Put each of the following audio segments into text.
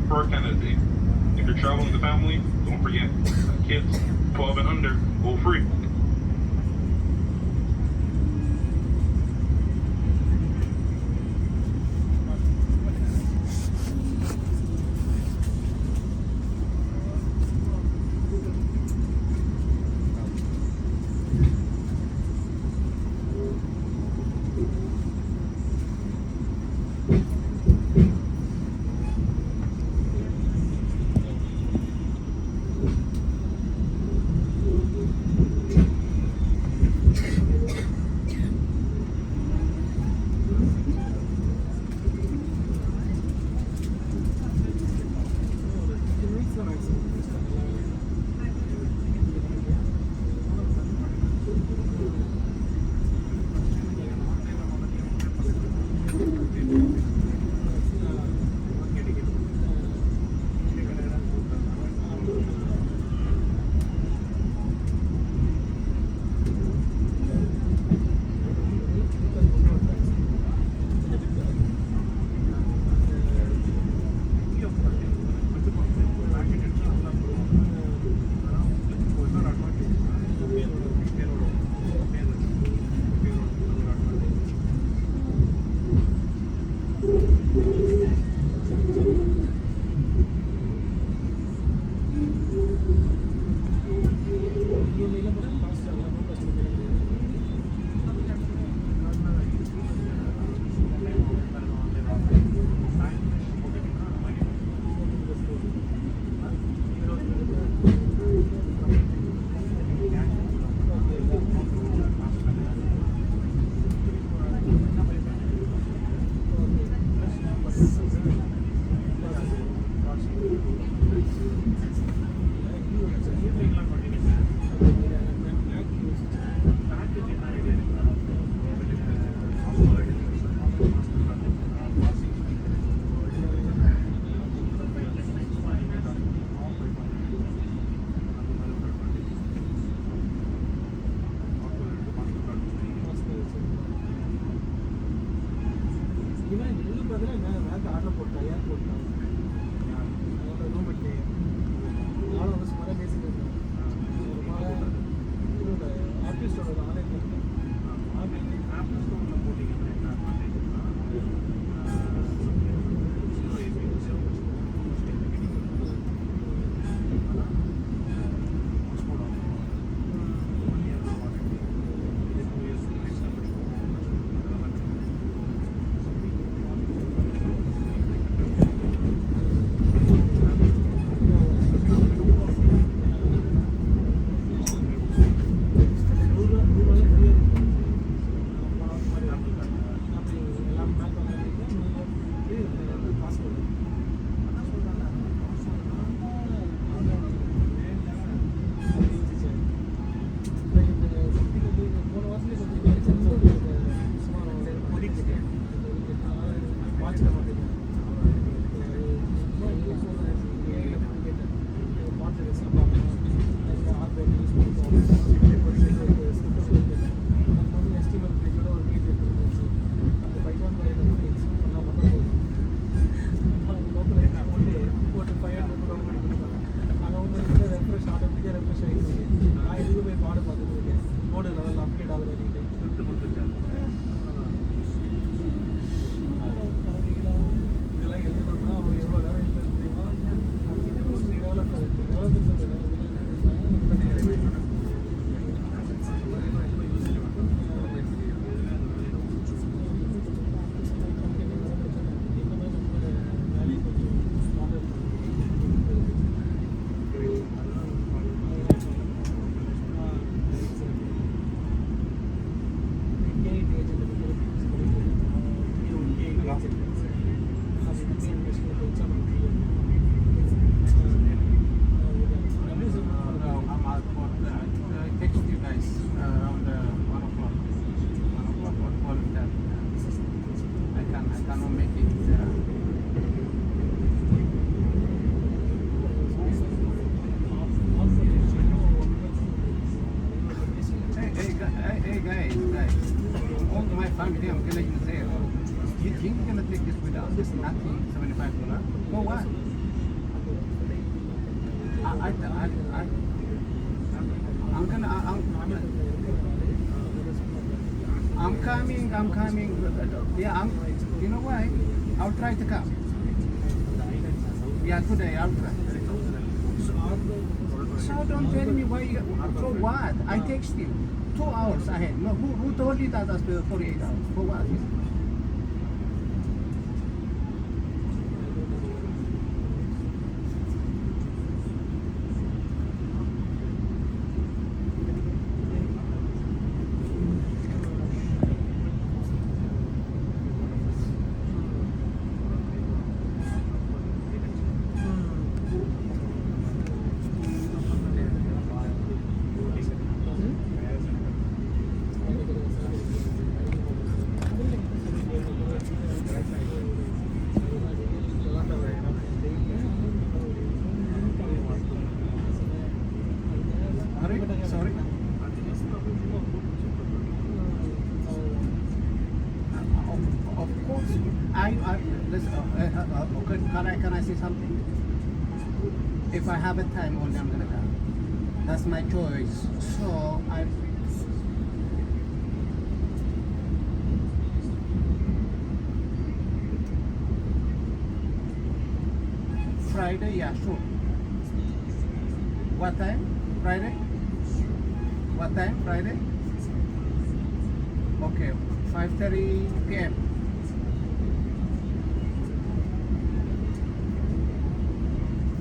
per candidate. If you're traveling with the family, don't forget, kids 12 and under go free. family, I'm gonna say, you think you're gonna take this without this nothing $75? For what? I'm gonna, I'm coming. Yeah, you know why? I'll try to come. Yeah, today I'll try. So don't tell me why. For what? I text you 2 hours ahead. No, who told you that that's 48 hours? For what? Sorry. Of course, listen, can I say something? If I have a time only, I'm gonna come. That's my choice. So I. Friday, yeah, sure. What time? Friday? What time? Friday? Okay, 5:30 p.m.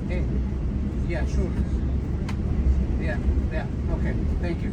Hey, yeah, sure. Yeah, okay, thank you.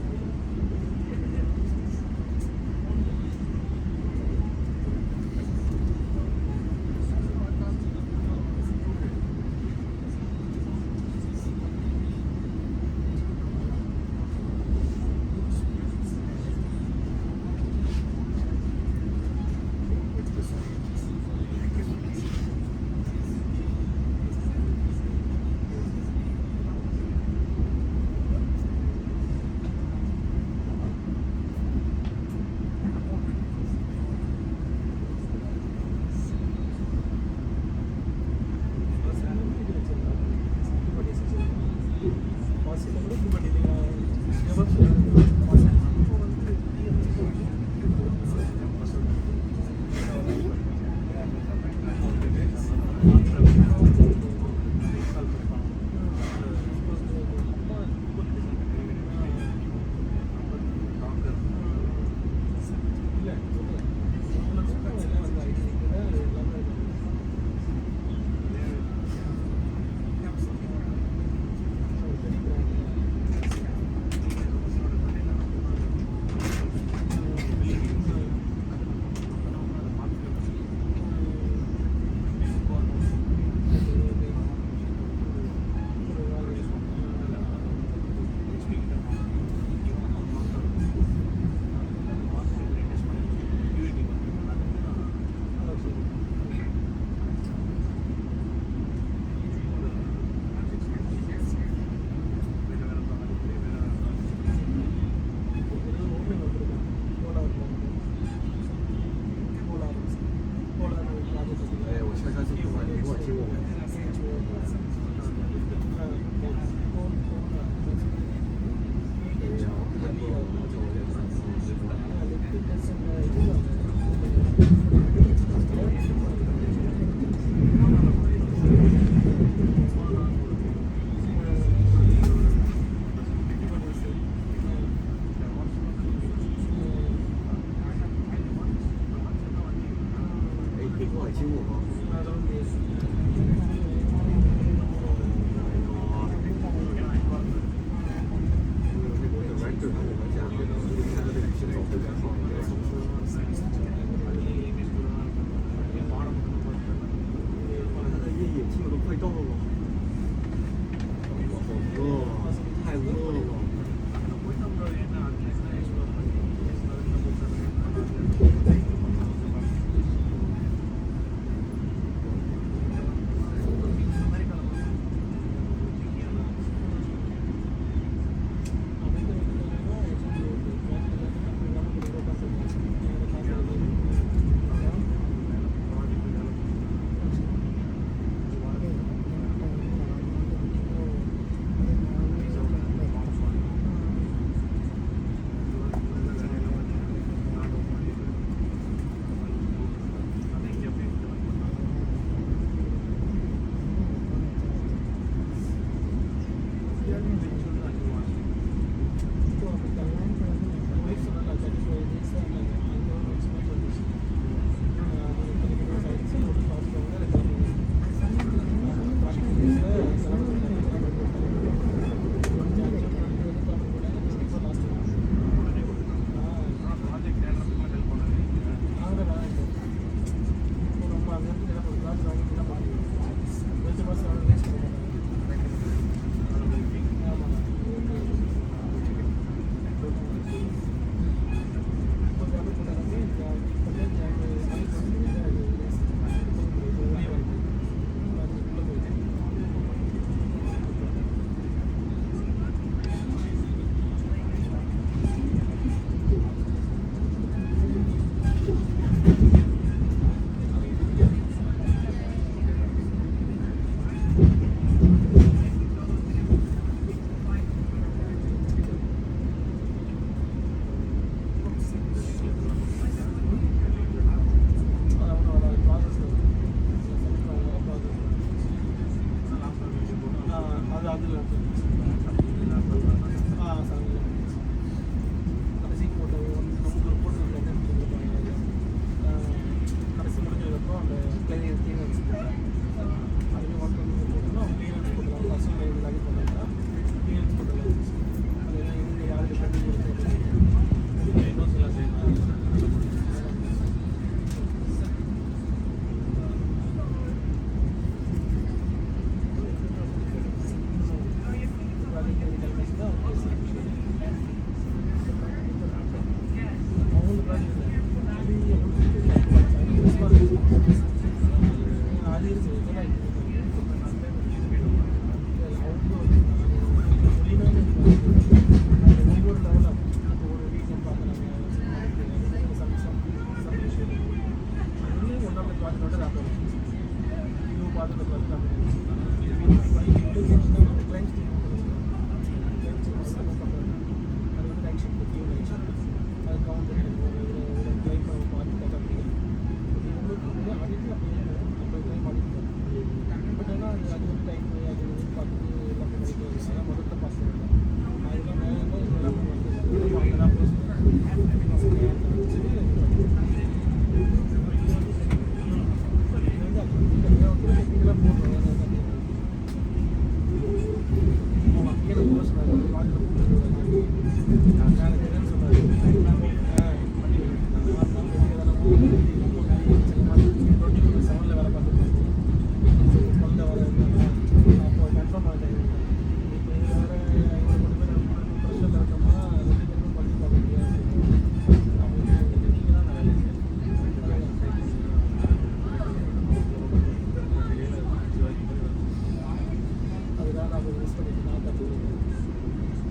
அதை use பண்ணிட்டு நான் கற்றுக்கிட்டேன்.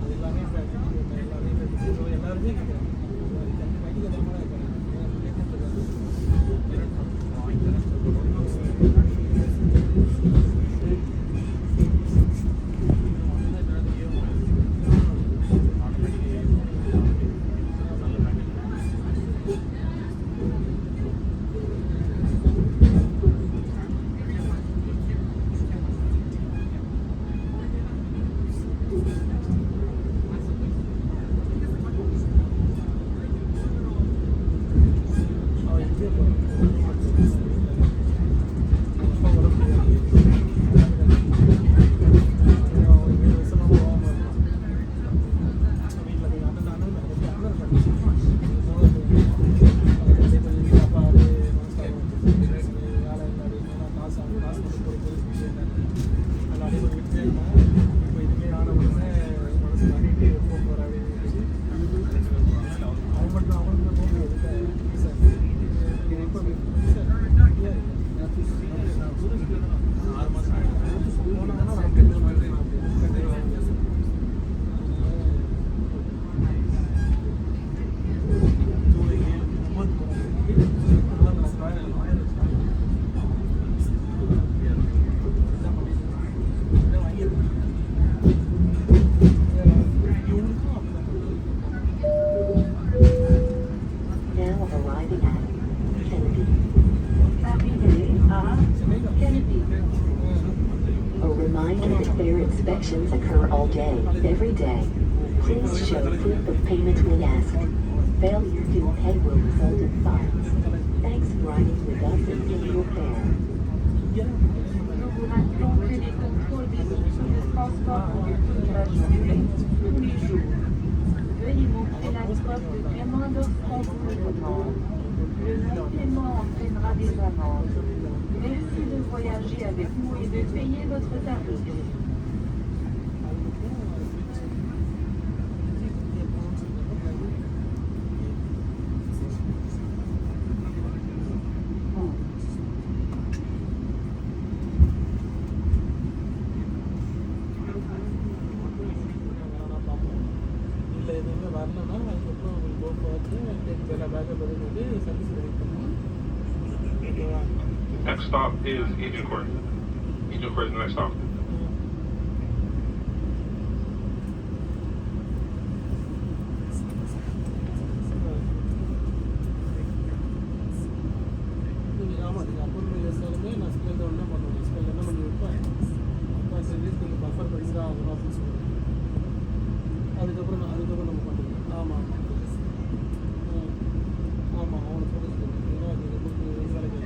அது எல்லாமே எல்லாமே எல்லாருமே கேட்குறாங்க. மைக்கு கதாமல் இருக்கிறாங்க. Now arriving at Kennedy. Arrivée à Kennedy. A reminder that fare inspections occur all day, every day. Please show proof of payment when asked. Failure to pay will result in fines. Thanks for riding with us and paying your fare. Nous vous rappelons que les contrôles des structures de transport ont lieu toute la journée, tous les jours. Veuillez montrer la preuve de paiement d'offrande pour le moment. Le non-paiement entraînera des amendes. Merci de voyager avec nous et de payer votre tarif. இல்லை எதுவுமே வரலன்னா அதுக்கப்புறம் உங்களுக்கு போக்கு வந்து எல்லா backup வந்து service ready பண்ணுவோம். ஓகேவா? Next stop is Agent Court. Agent Court is the next stop. ஆமாம், நீங்கள் அப்ரூவல் யோசிச்சாலுமே நான் ஸ்கேல் ஒன்றா பண்ணுவேன். ஸ்கேல் என்ன பண்ணி வைப்பேன், அப்பா சர்வீஸ் நீங்கள் பஃபர் பண்ணி தான் ஆகணும் அப்படின்னு சொல்லுவேன். அதுக்கப்புறம் நம்ம பண்ணிக்கலாம். ஆமாம் ஆமாம் அவனுக்கு புரிஞ்சுக்கணும். ஏன்னா அது உங்களுக்கு வேலைக்கு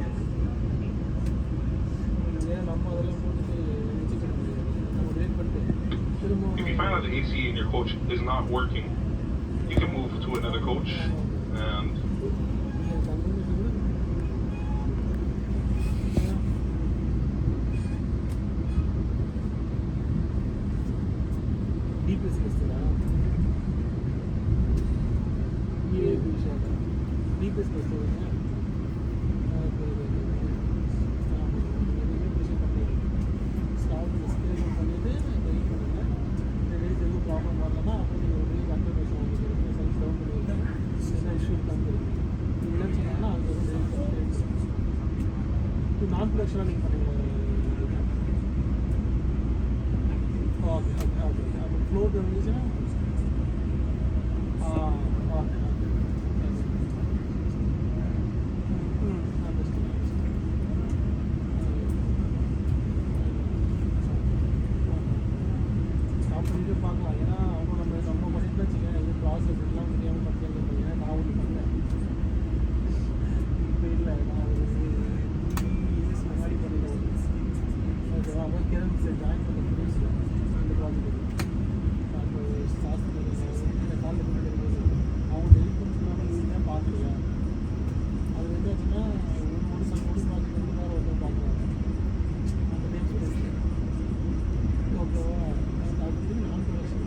ஏன் நம்ம அதெல்லாம் போட்டுட்டு வச்சுக்க முடியாது. நம்ம வெயிட் பண்ணிட்டு திரும்ப If you find out the AC in your coach is not working, you can move to another coach and டிபிஎஸ் கஸ்டரா டிபிஎஸ் கஸ்டர் ஸ்டாஃப் டிஸ்பிளேஷன் பண்ணிவிட்டு வெயிட் பண்ணுங்கள். இந்த டேஸ் எதுவும் ப்ராப்ளம் வரலன்னா அப்போ நீங்கள் ஒரு கன்ஃபர்மேஷன் உங்களுக்கு சைஸ் டவுன் பண்ணிவிட்டு என்ன இஷ்யூ தந்துருக்கு. நீங்கள் என்ன சொன்னாங்கன்னா அது வந்து இது நான் ப்ரொடக்ஷனாக நீங்கள் பண்ணுங்கள். ஓகே ஓகே ஓகே அப்போ ஃப்ளோர் இருந்துச்சுன்னா ஓகே ஸ்டாப் பண்ணிட்டு பார்க்கலாம். ஏன்னா அவங்க நம்ம பண்ணிட்டு வச்சுக்கேன் எதுவும் ப்ராசஸ் எல்லாம் முடியாமல் பண்ணுறது. ஏன்னா நான் ஒன்று பண்ணேன் இப்போ இல்லை, நான் ஒரு 3 years முன்னாடி பண்ணிட்டேன். ஓகேவா? அப்புறம் கிரண் ஜாயின் பண்ண புதுசு இந்த ப்ராஜெக்ட் அப்போ சாஸ்திரம் காலில் பண்ணிட்டு அவங்க ஹெல்ப் பண்ணாமல் நீங்கள் பார்க்கலையா? அது வந்து வச்சுன்னா ஒரு ப்ராஜெக்ட் வந்து வேறு ஒருத்தர் பார்க்குறாங்க. அந்த டைம் சொல்லிட்டு ஓகேவா? அது வந்து நான் ப்ரொடக்ஷன்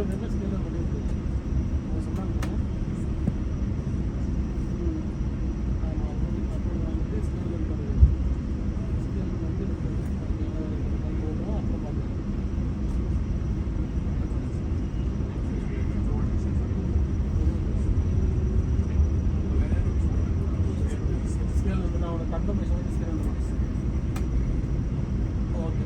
வேணும்னா ஸ்கேல் பண்ணி விட்டுருங்க. அவங்க சொன்னாங்க. ஆமாம் அப்புறம் வாங்கிட்டு ஸ்கேல் பண்ணுறது. ஸ்கேல் வந்து போடுறோம் அப்புறம் பார்க்கலாம். ஸ்கேல் வந்து நான் உனக்கு கன்ஃபர்மேஷன் வந்து ஸ்கேல் பண்ணுறேன். Okay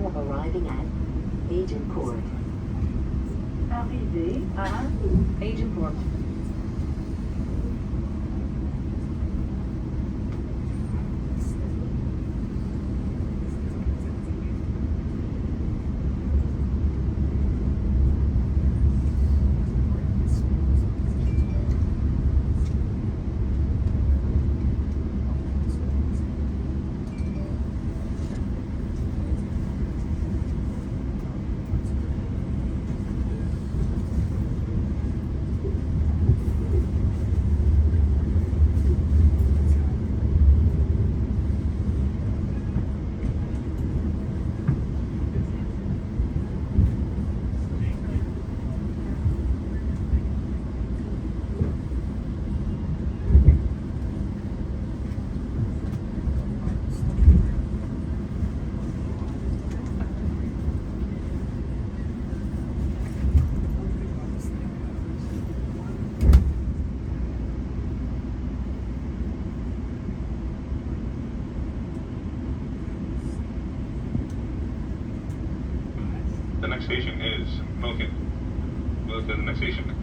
of arriving at Agincourt. Arrivé à Agincourt. The next station is Milliken. We'll look at the next station.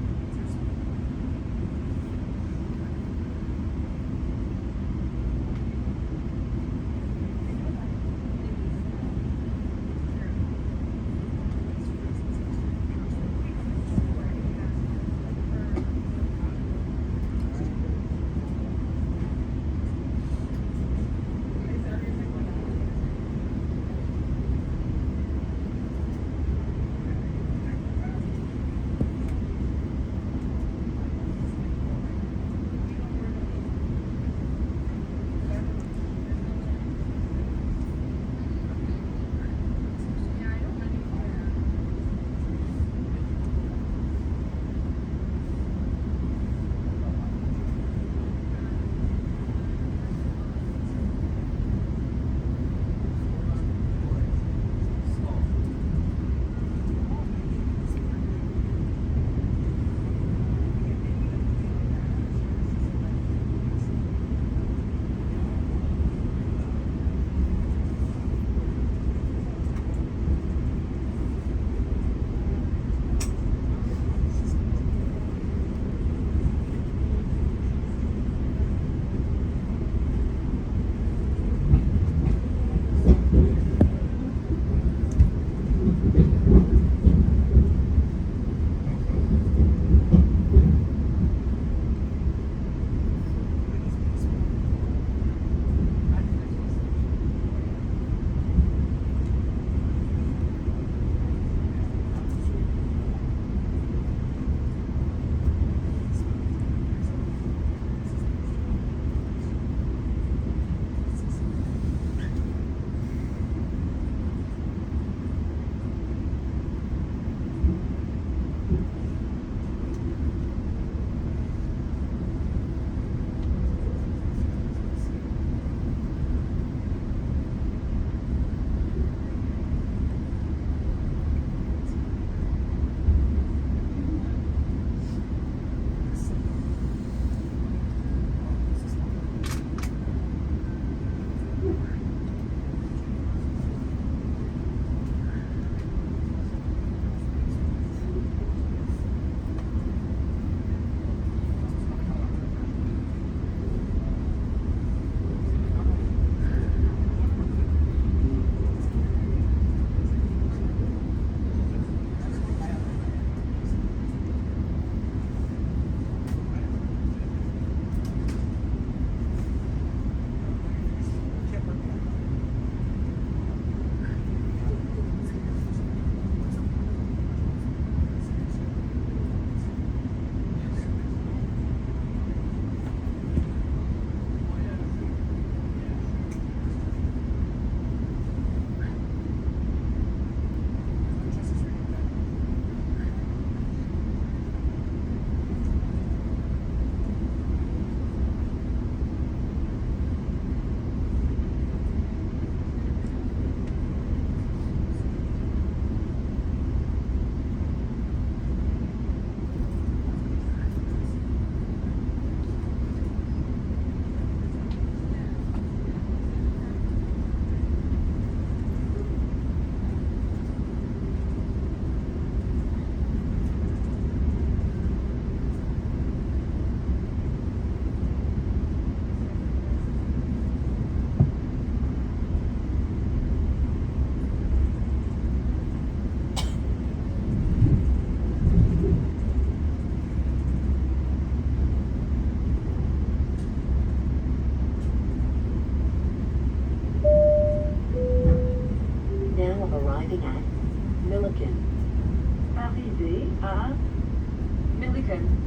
now arriving at Milliken. Arrivé à Milliken.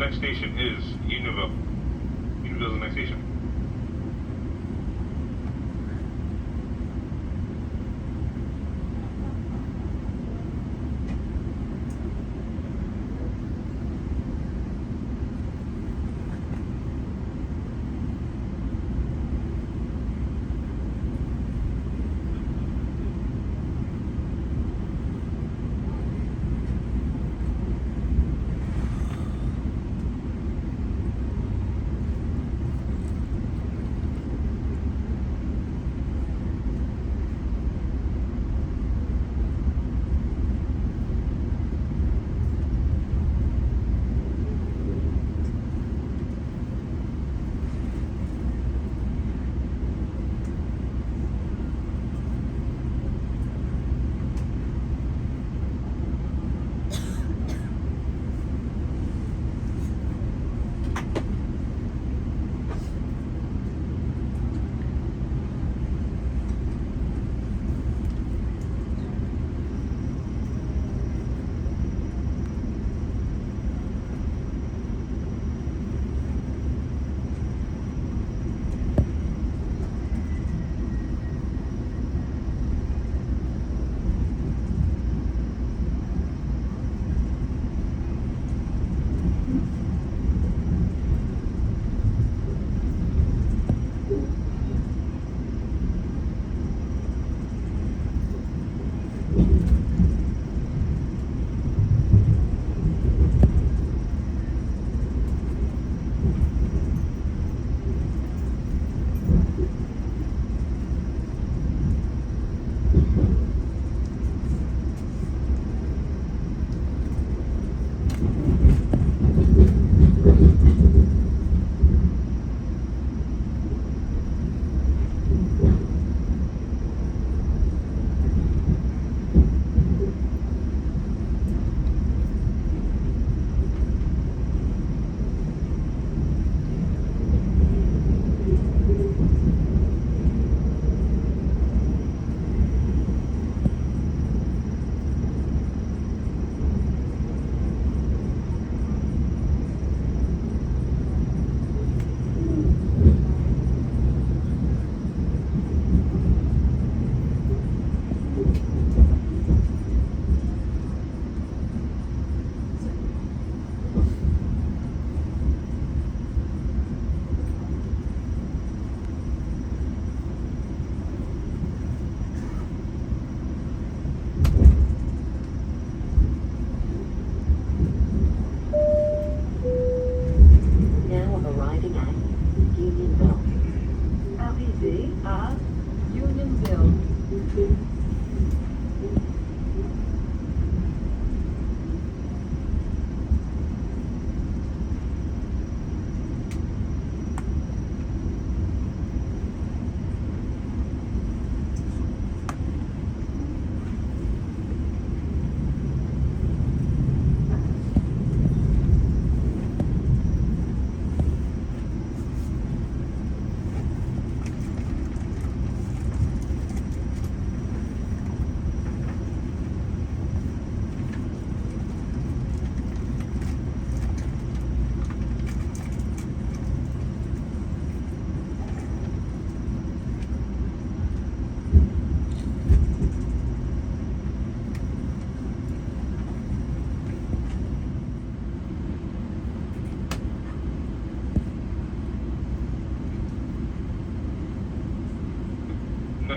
Next station is Unionville. Unionville is the next station.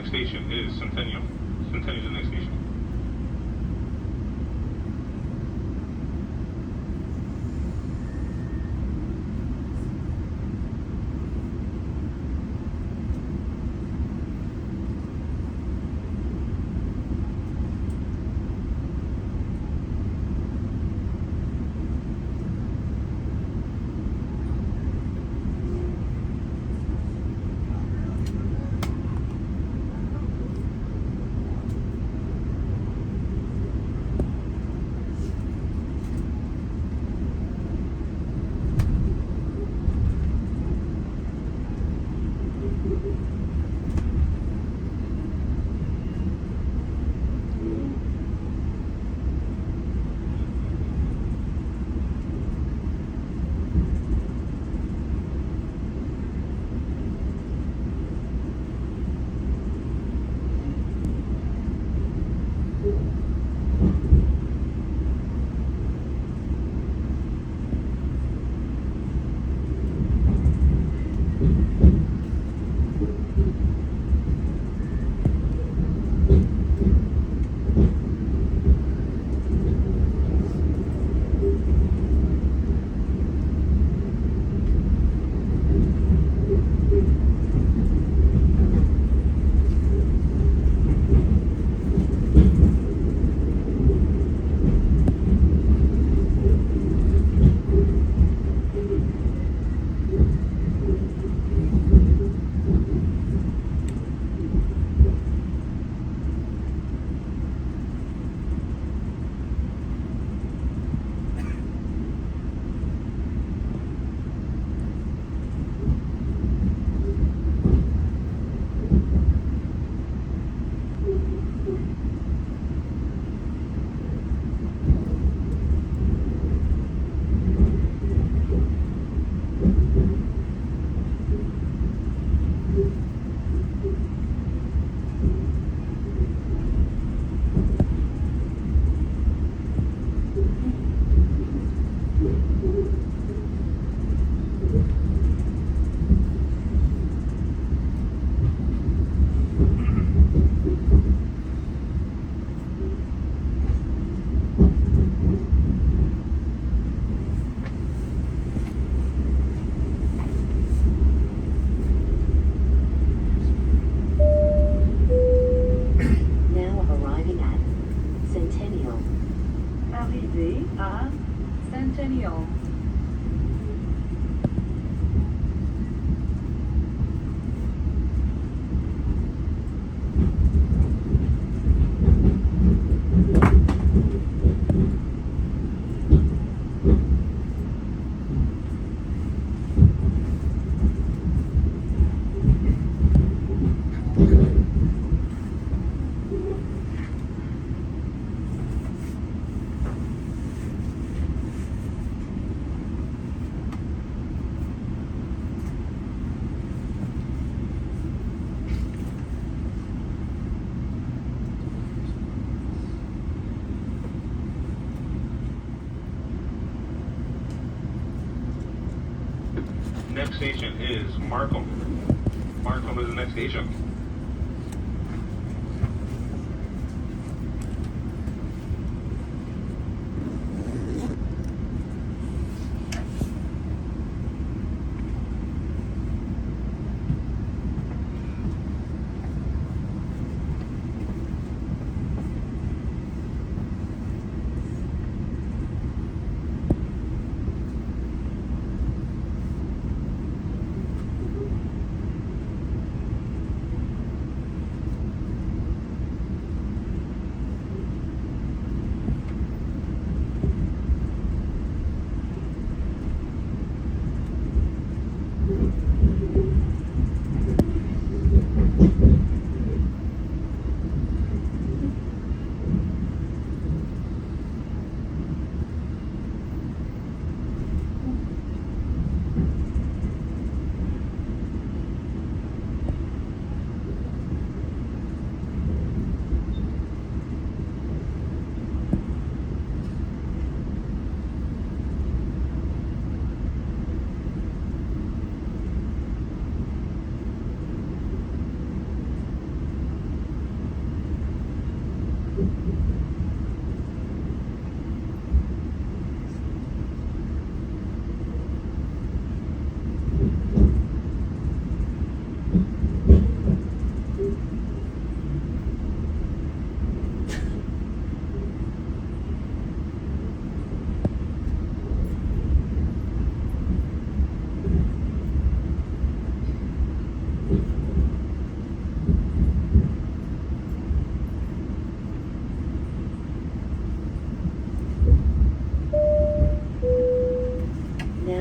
next station is Centennial. Centennial is the next station. Now arriving at Centennial. Arrivé à Centennial. Next station is Markham. Markham is the next station.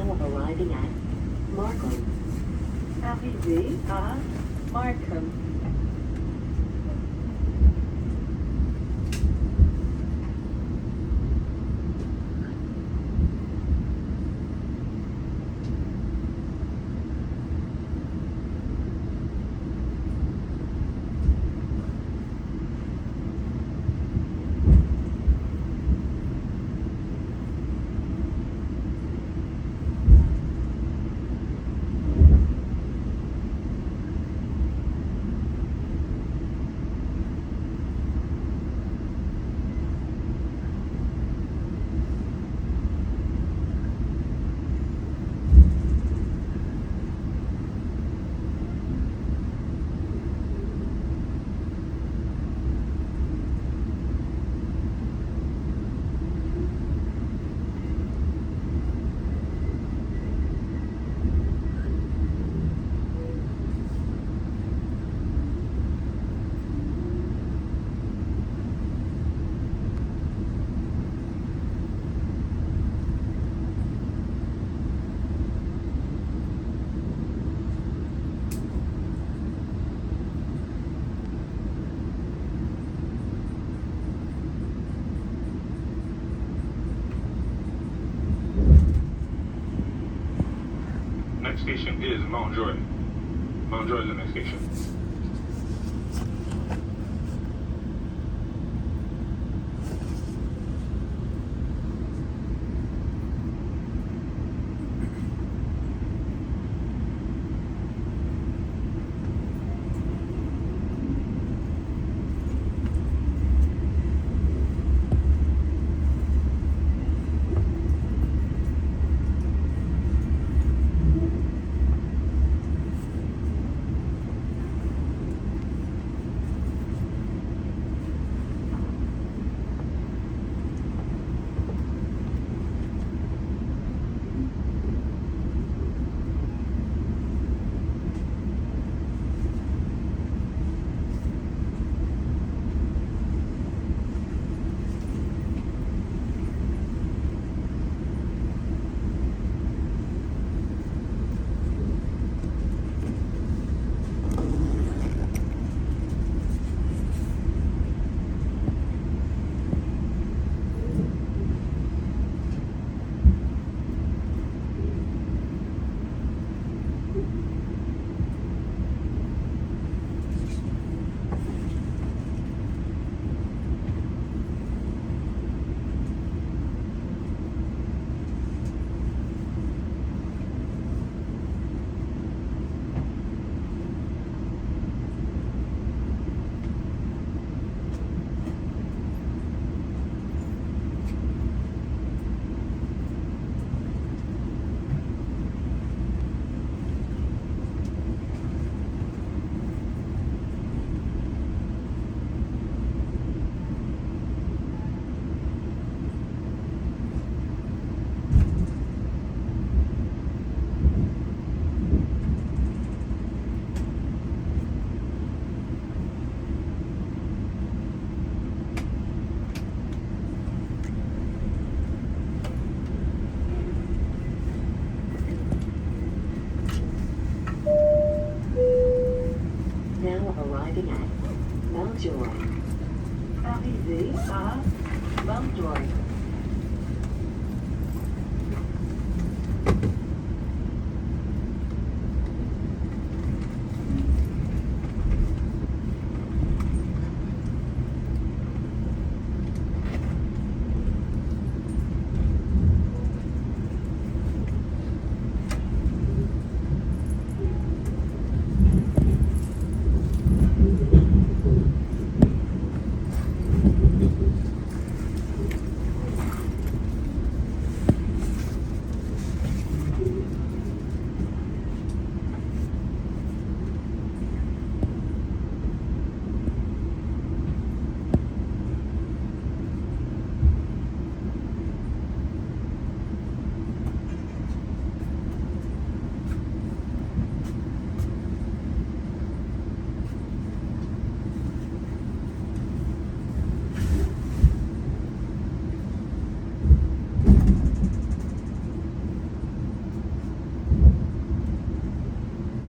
Now arriving at Markham. Arrivé à Markham. Next station is Mount Joy. Mount Joy is the next station. Now arriving at Mountjoy. Arrivé à Mountjoy.